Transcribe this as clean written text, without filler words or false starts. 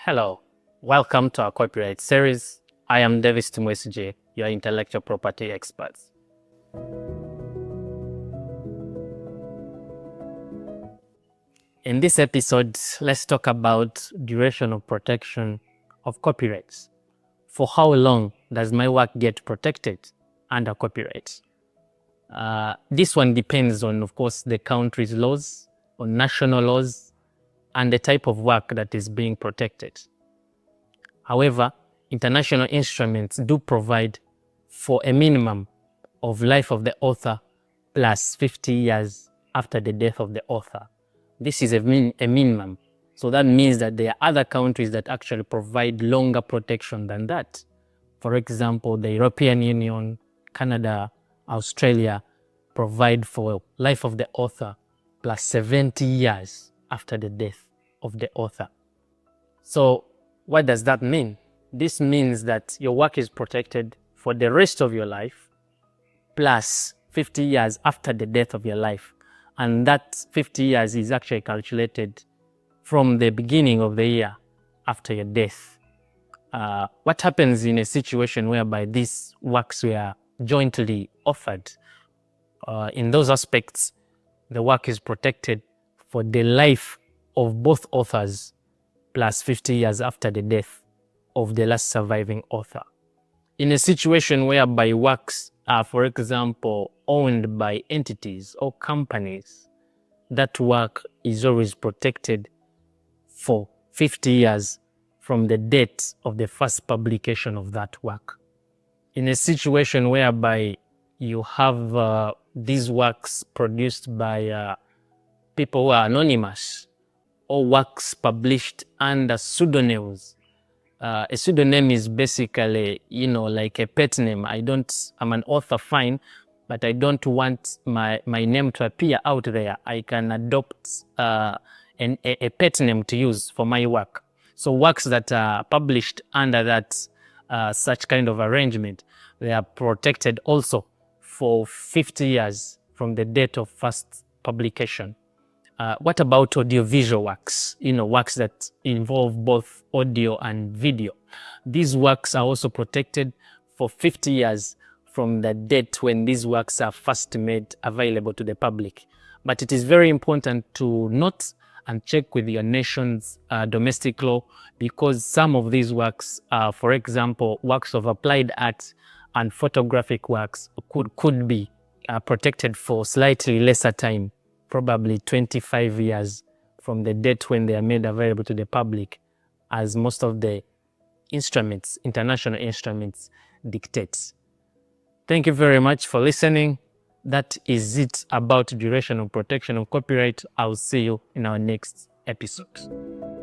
Hello, welcome to our copyright series. I am Davis Timwesije, your intellectual property expert. In this episode, let's talk about duration of protection of copyrights. For how long does my work get protected under copyright? This one depends on, of course, the country's laws, on national laws, and the type of work that is being protected. However, international instruments do provide for a minimum of life of the author plus 50 years after the death of the author. This is a minimum. So that means that there are other countries that actually provide longer protection than that. For example, the European Union, Canada, Australia provide for life of the author plus 70 years after the death of the author. So what does that mean? This means that your work is protected for the rest of your life plus 50 years after the death of your life. And that 50 years is actually calculated from the beginning of the year after your death. What happens in a situation whereby these works were jointly authored? In those aspects, the work is protected for the life of both authors plus 50 years after the death of the last surviving author. In a situation whereby works are, for example, owned by entities or companies, that work is always protected for 50 years from the date of the first publication of that work. In a situation whereby you have these works produced by people who are anonymous, or works published under pseudonyms. A pseudonym is basically, like a pet name. I'm an author, fine, but I don't want my name to appear out there. I can adopt a pet name to use for my work. So works that are published under that such kind of arrangement, they are protected also for 50 years from the date of first publication. What about audiovisual works? Works that involve both audio and video. These works are also protected for 50 years from the date when these works are first made available to the public. But it is very important to note and check with your nation's domestic law, because some of these works, for example, works of applied art and photographic works could be protected for slightly lesser time, probably 25 years from the date when they are made available to the public, as most of the instruments, international instruments, dictates. Thank you very much for listening. That is it about duration of protection of copyright. I'll see you in our next episode.